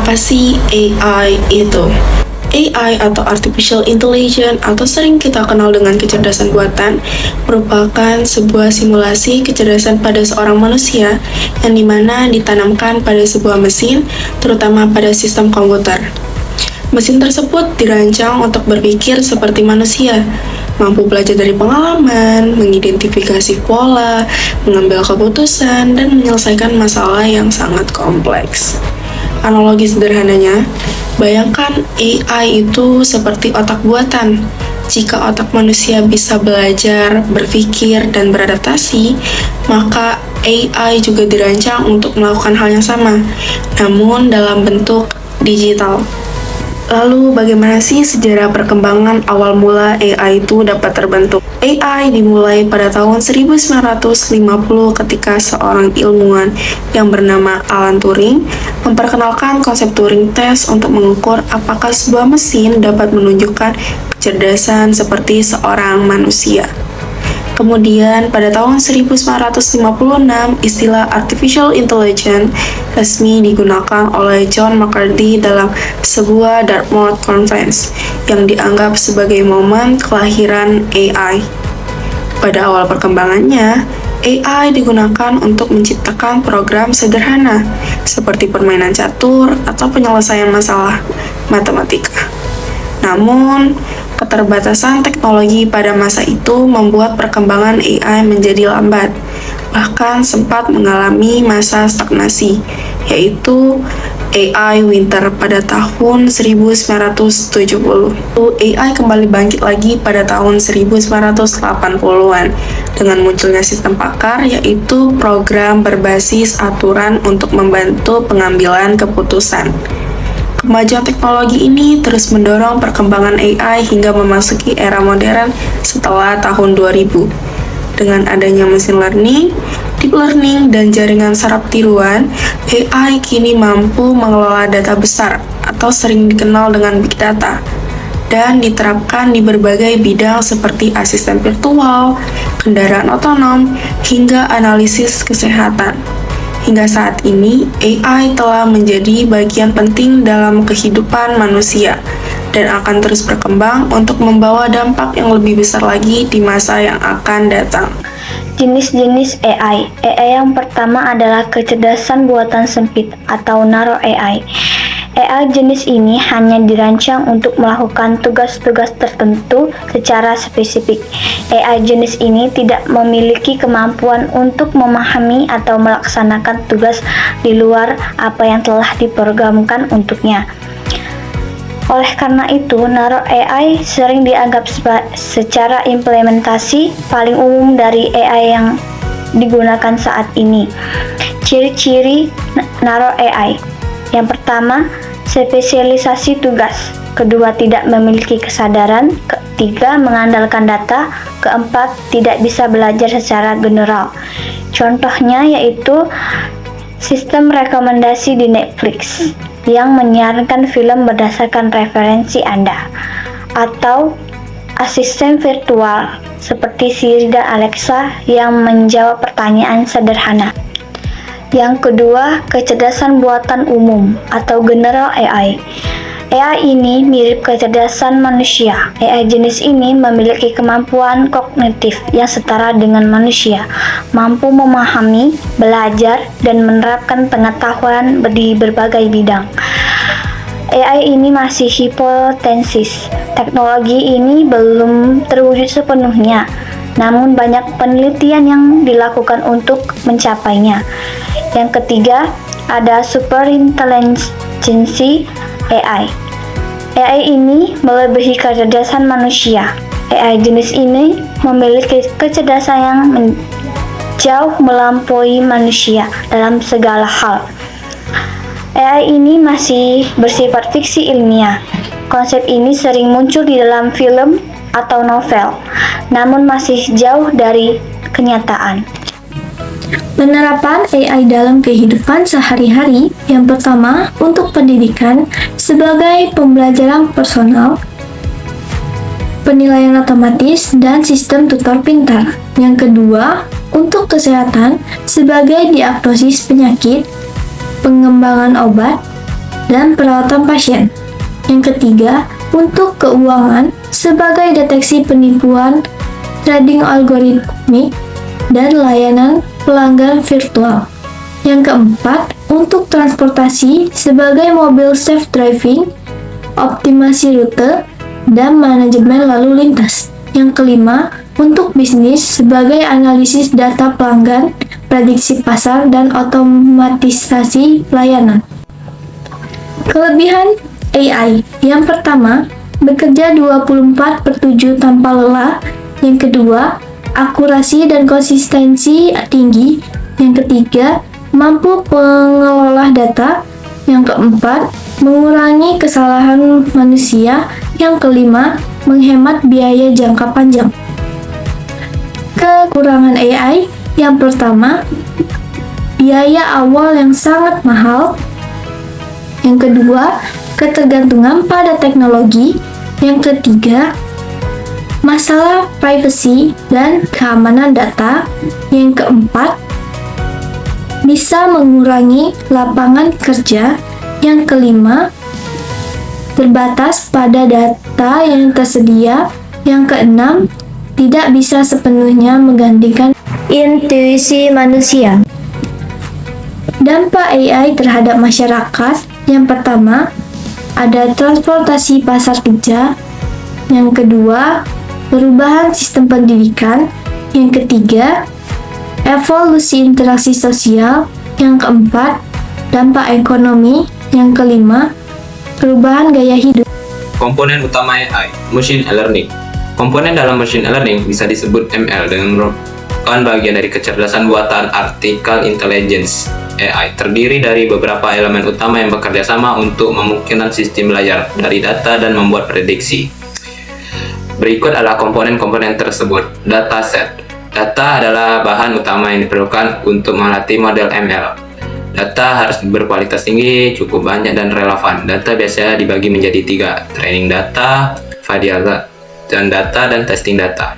Apa sih AI itu? AI atau Artificial Intelligence atau sering kita kenal dengan kecerdasan buatan merupakan sebuah simulasi kecerdasan pada seorang manusia yang dimana ditanamkan pada sebuah mesin, terutama pada sistem komputer. Mesin tersebut dirancang untuk berpikir seperti manusia, mampu belajar dari pengalaman, mengidentifikasi pola, mengambil keputusan, dan menyelesaikan masalah yang sangat kompleks. Analogi sederhananya, bayangkan AI itu seperti otak buatan. Jika otak manusia bisa belajar, berpikir, dan beradaptasi, maka AI juga dirancang untuk melakukan hal yang sama, namun dalam bentuk digital. Lalu bagaimana sih sejarah perkembangan awal mula AI itu dapat terbentuk? AI dimulai pada tahun 1950 ketika seorang ilmuwan yang bernama Alan Turing memperkenalkan konsep Turing Test untuk mengukur apakah sebuah mesin dapat menunjukkan kecerdasan seperti seorang manusia. Kemudian, pada tahun 1956, istilah Artificial Intelligence resmi digunakan oleh John McCarthy dalam sebuah Dartmouth Conference yang dianggap sebagai momen kelahiran AI. Pada awal perkembangannya, AI digunakan untuk menciptakan program sederhana seperti permainan catur atau penyelesaian masalah matematika. Namun, keterbatasan teknologi pada masa itu membuat perkembangan AI menjadi lambat, bahkan sempat mengalami masa stagnasi, yaitu AI Winter pada tahun 1970. AI kembali bangkit lagi pada tahun 1980-an dengan munculnya sistem pakar, yaitu program berbasis aturan untuk membantu pengambilan keputusan. Kemajuan teknologi ini terus mendorong perkembangan AI hingga memasuki era modern setelah tahun 2000. Dengan adanya mesin learning, deep learning, dan jaringan saraf tiruan, AI kini mampu mengelola data besar atau sering dikenal dengan big data dan diterapkan di berbagai bidang seperti asisten virtual, kendaraan otonom, hingga analisis kesehatan. Hingga saat ini, AI telah menjadi bagian penting dalam kehidupan manusia dan akan terus berkembang untuk membawa dampak yang lebih besar lagi di masa yang akan datang. Jenis-jenis AI. AI yang pertama adalah kecerdasan buatan sempit atau narrow AI. AI jenis ini hanya dirancang untuk melakukan tugas-tugas tertentu secara spesifik. AI jenis ini tidak memiliki kemampuan untuk memahami atau melaksanakan tugas di luar apa yang telah diprogramkan untuknya. Oleh karena itu, narrow AI sering dianggap secara implementasi paling umum dari AI yang digunakan saat ini. Ciri-ciri narrow AI. Yang pertama, spesialisasi tugas. Kedua, tidak memiliki kesadaran. Ketiga, mengandalkan data. Keempat, tidak bisa belajar secara general. Contohnya yaitu sistem rekomendasi di Netflix yang menyiarkan film berdasarkan referensi Anda, atau asisten virtual seperti Siri dan Alexa yang menjawab pertanyaan sederhana. Yang kedua, kecerdasan buatan umum atau general AI. AI ini mirip kecerdasan manusia. AI jenis ini memiliki kemampuan kognitif yang setara dengan manusia, mampu memahami, belajar, dan menerapkan pengetahuan di berbagai bidang. AI ini masih hipotesis. Teknologi ini belum terwujud sepenuhnya, namun banyak penelitian yang dilakukan untuk mencapainya. Yang ketiga, ada superintelligence AI. AI ini melebihi kecerdasan manusia. AI jenis ini memiliki kecerdasan yang jauh melampaui manusia dalam segala hal. AI ini masih bersifat fiksi ilmiah. Konsep ini sering muncul di dalam film atau novel, namun masih jauh dari kenyataan. Penerapan AI dalam kehidupan sehari-hari. Yang pertama, untuk pendidikan sebagai pembelajaran personal, penilaian otomatis, dan sistem tutor pintar. Yang kedua, untuk kesehatan sebagai diagnosis penyakit, pengembangan obat, dan perawatan pasien. Yang ketiga, untuk keuangan sebagai deteksi penipuan, trading algoritmik, dan layanan pelanggan virtual. Yang keempat, untuk transportasi sebagai mobil self-driving, optimasi rute, dan manajemen lalu lintas. Yang kelima, untuk bisnis sebagai analisis data pelanggan, prediksi pasar, dan otomatisasi layanan. Kelebihan AI. Yang pertama, bekerja 24/7 tanpa lelah. Yang kedua, akurasi dan konsistensi tinggi. Yang ketiga, mampu mengelola data. Yang keempat, mengurangi kesalahan manusia. Yang kelima, menghemat biaya jangka panjang. Kekurangan AI. Yang pertama, biaya awal yang sangat mahal. Yang kedua, ketergantungan pada teknologi. Yang ketiga, masalah privasi dan keamanan data. Yang keempat, bisa mengurangi lapangan kerja. Yang kelima, terbatas pada data yang tersedia. Yang keenam, tidak bisa sepenuhnya menggantikan intuisi manusia. Dampak AI terhadap masyarakat. Yang pertama, ada transportasi pasar kerja. Yang kedua, perubahan sistem pendidikan. Yang ketiga, evolusi interaksi sosial. Yang keempat, dampak ekonomi. Yang kelima, perubahan gaya hidup. Komponen utama AI, Machine Learning. Komponen dalam Machine Learning bisa disebut ML dengan merupakan bagian dari kecerdasan buatan Artificial Intelligence. AI terdiri dari beberapa elemen utama yang bekerja sama untuk memungkinkan sistem belajar dari data dan membuat prediksi. Berikut adalah komponen-komponen tersebut. Dataset. Data adalah bahan utama yang diperlukan untuk melatih model ML. Data harus berkualitas tinggi, cukup banyak, dan relevan. Data biasanya dibagi menjadi 3, training data, validated data, dan testing data.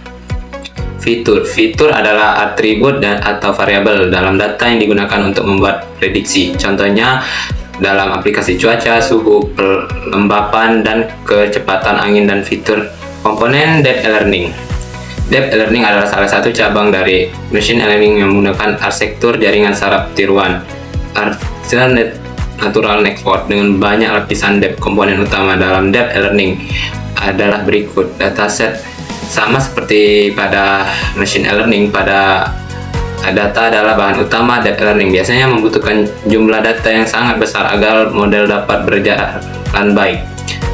Fitur. Fitur adalah atribut atau variabel dalam data yang digunakan untuk membuat prediksi. Contohnya dalam aplikasi cuaca, suhu, kelembapan, dan kecepatan angin, dan fitur. Komponen Deep Learning. Deep Learning adalah salah satu cabang dari Machine Learning yang menggunakan arsitektur jaringan saraf tiruan Natural Network dengan banyak lapisan depth. Komponen utama dalam Deep Learning adalah berikut. Dataset. Sama seperti pada Machine Learning, pada data adalah bahan utama Deep Learning. Biasanya membutuhkan jumlah data yang sangat besar agar model dapat berjalan baik.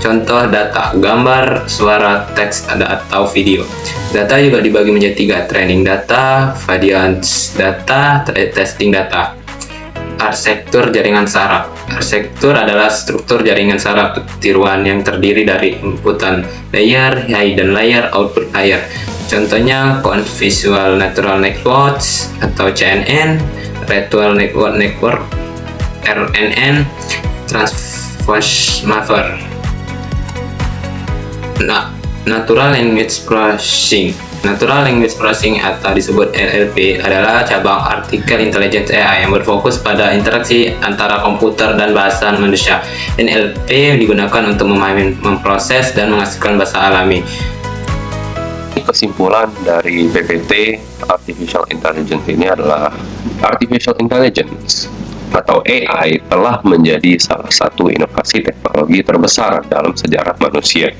Contoh data, gambar, suara, teks, atau video. Data juga dibagi menjadi 3, training data, validation data, testing data. Arsitektur jaringan saraf. Arsitektur adalah struktur jaringan saraf tiruan yang terdiri dari inputan layer, hidden layer, output layer. Contohnya Convolutional Neural Networks atau CNN, Reinforcement Network, RNN, Transformer. Natural Language Processing. Natural Language Processing atau disebut NLP adalah cabang Artificial Intelligence AI yang berfokus pada interaksi antara komputer dan bahasa manusia. NLP digunakan untuk memahami, memproses, dan menghasilkan bahasa alami. Kesimpulan dari PPT Artificial Intelligence ini adalah Artificial Intelligence atau AI telah menjadi salah satu inovasi teknologi terbesar dalam sejarah manusia.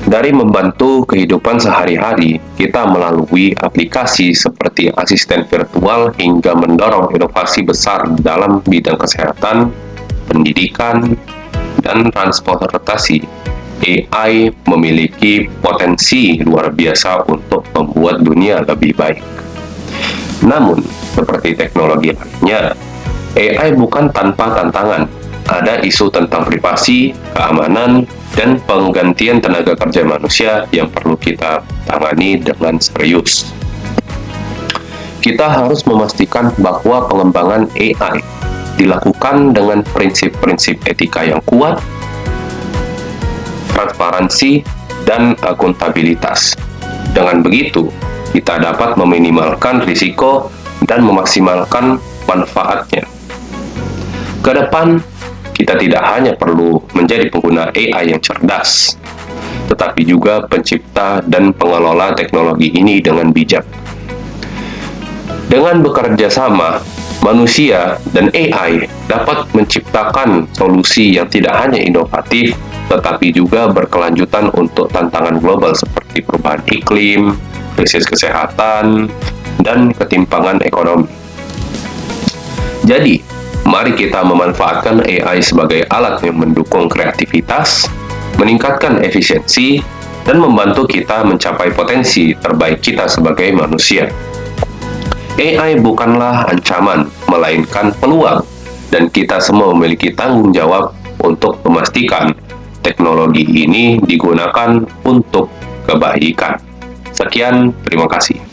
Dari membantu kehidupan sehari-hari, kita melalui aplikasi seperti asisten virtual hingga mendorong inovasi besar dalam bidang kesehatan, pendidikan, dan transportasi. AI memiliki potensi luar biasa untuk membuat dunia lebih baik. Namun, seperti teknologi lainnya, AI bukan tanpa tantangan. Ada isu tentang privasi, keamanan, dan penggantian tenaga kerja manusia yang perlu kita tangani dengan serius. Kita harus memastikan bahwa pengembangan AI dilakukan dengan prinsip-prinsip etika yang kuat, transparansi, dan akuntabilitas. Dengan begitu, kita dapat meminimalkan risiko dan memaksimalkan manfaatnya. Ke depan, kita tidak hanya perlu menjadi pengguna AI yang cerdas, tetapi juga pencipta dan pengelola teknologi ini dengan bijak. Dengan bekerja sama, manusia dan AI dapat menciptakan solusi yang tidak hanya inovatif, tetapi juga berkelanjutan untuk tantangan global seperti perubahan iklim, krisis kesehatan, dan ketimpangan ekonomi. Jadi, mari kita memanfaatkan AI sebagai alat yang mendukung kreativitas, meningkatkan efisiensi, dan membantu kita mencapai potensi terbaik kita sebagai manusia. AI bukanlah ancaman, melainkan peluang, dan kita semua memiliki tanggung jawab untuk memastikan teknologi ini digunakan untuk kebaikan. Sekian, terima kasih.